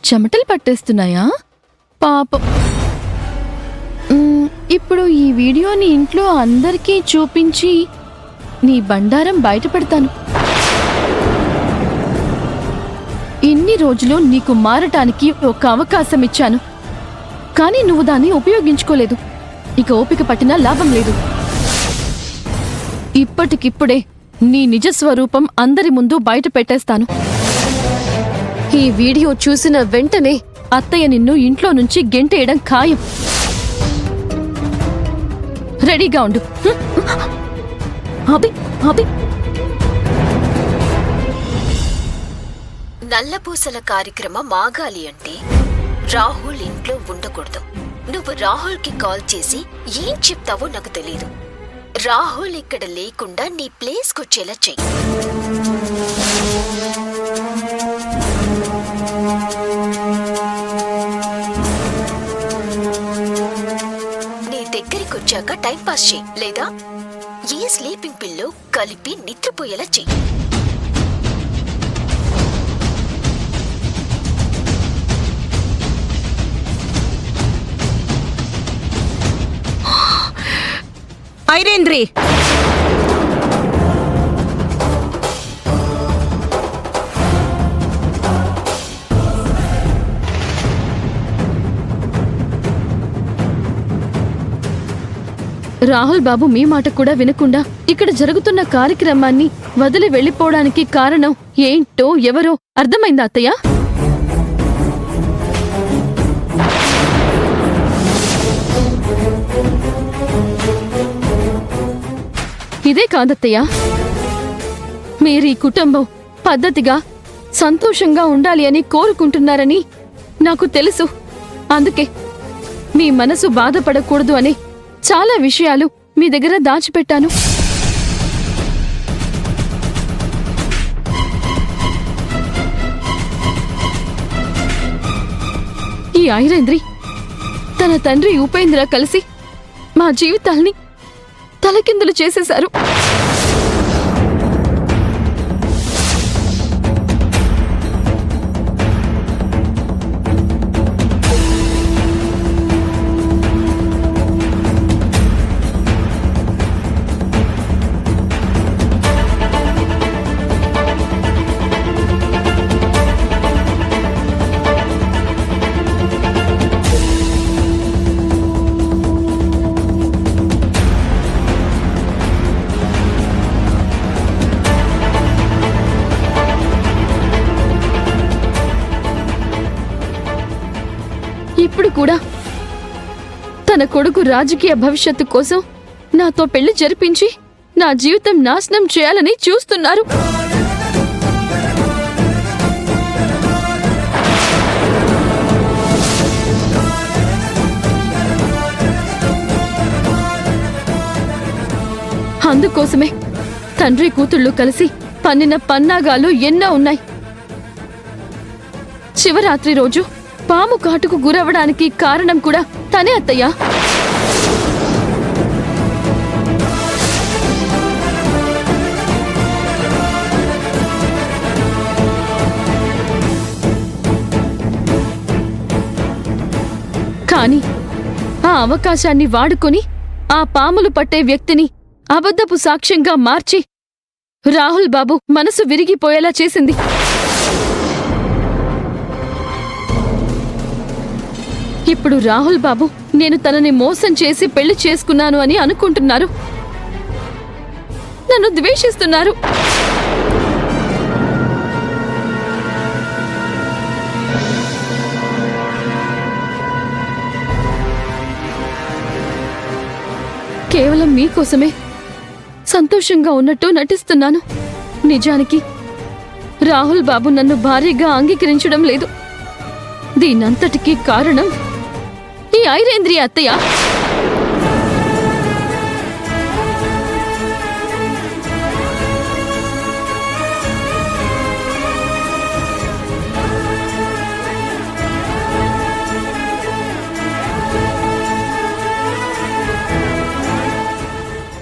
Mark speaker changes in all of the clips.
Speaker 1: చెమటలు పట్టేస్తున్నాయా? పాపం. ఇప్పుడు ఈ వీడియోని ఇంట్లో అందరికీ చూపించి నీ బండారం బయటపెడతాను. ఇన్ని రోజులు నీకు మారటానికి ఒక అవకాశం ఇచ్చాను, కానీ నువ్వు దాన్ని ఉపయోగించుకోలేదు. ఇక ఓపిక పట్టినా లాభం లేదు. ఇప్పటికిప్పుడే నీ నిజస్వరూపం అందరి ముందు బయట పెట్టేస్తాను. ఈ వీడియో చూసిన వెంటనే అత్తయ్య నిన్ను ఇంట్లో నుంచి గెంటేయడం ఖాయం. రెడీగా ఉండు.
Speaker 2: నల్లపూసల కార్యక్రమం ఆగాలి అంటే రాహుల్ ఇంట్లో ఉండకూడదు. నువ్వు రాహుల్కి కాల్ చేసి ఏం చెప్తావో నాకు తెలీదు. రాహుల్ ఇక్కడ లేకుండా నీ ప్లేస్కొచ్చేలా చెయ్యి. నీ దగ్గరికొచ్చాక టైంపాస్ చెయ్యి, లేదా ఏ స్లీపింగ్ పిల్లో కలిపి నిద్రపోయేలా చెయ్యి.
Speaker 3: ఐరేంద్రి,
Speaker 1: రాహుల్ బాబు మీ మాట కూడా వినకుండా ఇక్కడ జరుగుతున్న కార్యక్రమాన్ని వదిలి వెళ్లిపోవడానికి కారణం ఏంటో ఎవరో అర్థమైందా అత్తయ్య? ఇదే కాదత్తయ్య, మీరీ కుటుంబం పద్ధతిగా సంతోషంగా ఉండాలి అని కోరుకుంటున్నారని నాకు తెలుసు. అందుకే మీ మనసు బాధపడకూడదు అని చాలా విషయాలు మీ దగ్గర దాచిపెట్టాను. ఈ ఐరేంద్రి తన తండ్రి ఉపేంద్ర కలిసి మా జీవితాల్ని తలకిందులు చేసేశారు. ఇప్పుడు కూడా తన కొడుకు రాజకీయ భవిష్యత్తు కోసం నాతో పెళ్లి జరిపించి నా జీవితం నాశనం చేయాలని చూస్తున్నారు. అందుకోసమే తండ్రి కూతుళ్ళు కలిసి పన్నిన పన్నాగాలు ఎన్నో ఉన్నాయి. శివరాత్రి రోజు పాము కాటుకు గురవడానికి కారణం కూడా తనే అత్తయ్య. కానీ ఆ అవకాశాన్ని వాడుకొని ఆ పాములు పట్టే వ్యక్తిని అబద్ధపు సాక్ష్యంగా మార్చి రాహుల్ బాబు మనసు విరిగిపోయేలా చేసింది. ఇప్పుడు రాహుల్ బాబు నేను తనని మోసం చేసి పెళ్లి చేసుకున్నాను అని అనుకుంటున్నారు. నన్ను ద్వేషిస్తున్నారు. కేవలం మీకోసమే సంతోషంగా ఉన్నట్టు నటిస్తున్నాను. నిజానికి రాహుల్ బాబు నన్ను భారీగా అంగీకరించడం లేదు. దీనంతటికీ కారణం ఈ ఐరేంద్రి అత్తయ్య.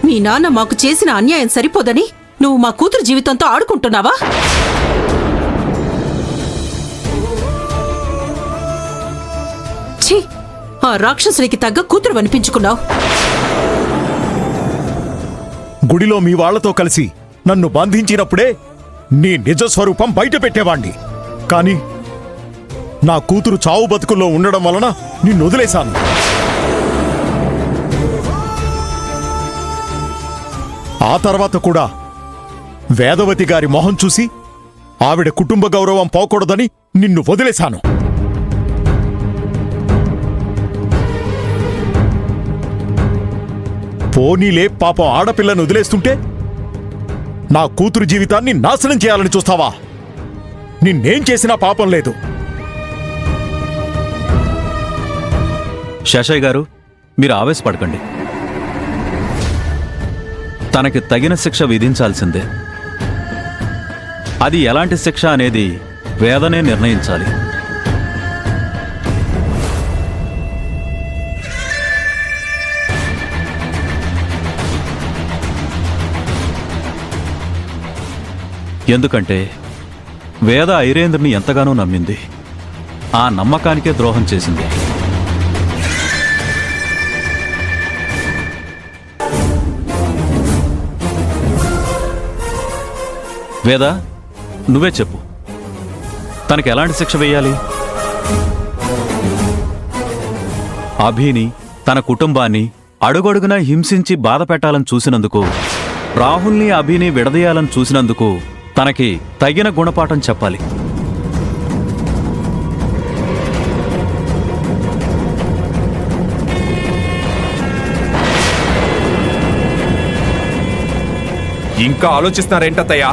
Speaker 3: మీ నాన్న మాకు చేసిన అన్యాయం సరిపోదని నువ్వు మా కూతురు జీవితంతో ఆడుకుంటున్నావా? ఛీ! ఆ రాక్షసునికి తగ్గ కూతురు అనిపించుకున్నావు.
Speaker 4: గుడిలో మీ వాళ్లతో కలిసి నన్ను బంధించినప్పుడే నీ నిజ స్వరూపం బయట పెట్టేవాణ్ణి. కాని నా కూతురు చావు బతుకుల్లో ఉండడం వలన నిన్ను వదిలేశాను. ఆ తర్వాత కూడా వేదవతి గారి మొహం చూసి ఆవిడ కుటుంబ గౌరవం పోకూడదని నిన్ను వదిలేశాను. పోనీలే, పాపం ఆడపిల్లను వదిలేస్తుంటే నా కూతురు జీవితాన్ని నాశనం చేయాలని చూస్తావా? నిన్నేం చేసినా పాపం లేదు.
Speaker 5: శేషయ్య గారు, మీరు ఆవేశపడకండి. తనకి తగిన శిక్ష విధించాల్సిందే. అది ఎలాంటి శిక్ష అనేది వేదనే నిర్ణయించాలి. ఎందుకంటే వేద ఐరేంద్రుని ఎంతగానో నమ్మింది. ఆ నమ్మకానికే ద్రోహం చేసింది. వేద, నువ్వే చెప్పు, తనకి ఎలాంటి శిక్ష వేయాలి? అభిని, తన కుటుంబాన్ని అడుగడుగునా హింసించి బాధ పెట్టాలని చూసినందుకు, రాహుల్ని అభిని విడదీయాలని చూసినందుకు తనకి తగిన గుణపాఠం చెప్పాలి.
Speaker 6: ఇంకా ఆలోచిస్తున్నారేంటత్తయ్యా?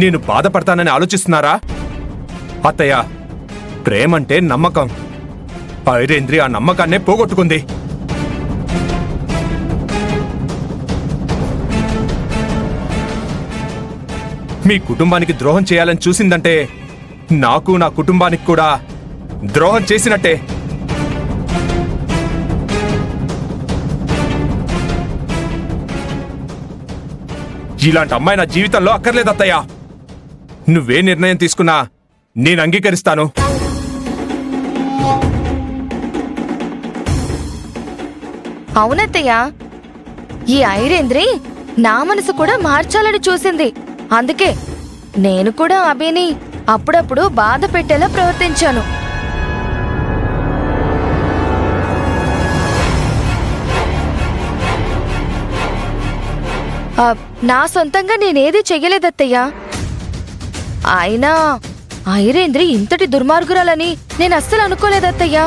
Speaker 6: నేను బాధపడతానని ఆలోచిస్తున్నారా? అత్తయ్య, ప్రేమంటే నమ్మకం. ఐరేంద్రి ఆ నమ్మకాన్నే పోగొట్టుకుంది. మీ కుటుంబానికి ద్రోహం చేయాలని చూసిందంటే నాకు, నా కుటుంబానికి కూడా ద్రోహం చేసినట్టే. ఇలాంటి అమ్మాయి నా జీవితంలో అక్కర్లేదు అత్తయ్య. నువ్వే నిర్ణయం తీసుకున్నా నేను అంగీకరిస్తాను.
Speaker 7: అవునత్తయ్య, ఈ ఐరేంద్రి నా మనసు కూడా మార్చాలని చూసింది. అందుకే నేను కూడా అభిని అప్పుడప్పుడు బాధ పెట్టేలా ప్రవర్తించాను. నా సొంతంగా నేనేది చెయ్యలేదత్తయ్యా. అయినా ఐరేంద్రి ఇంతటి దుర్మార్గురాలని నేను అస్సలు అనుకోలేదత్తయ్యా.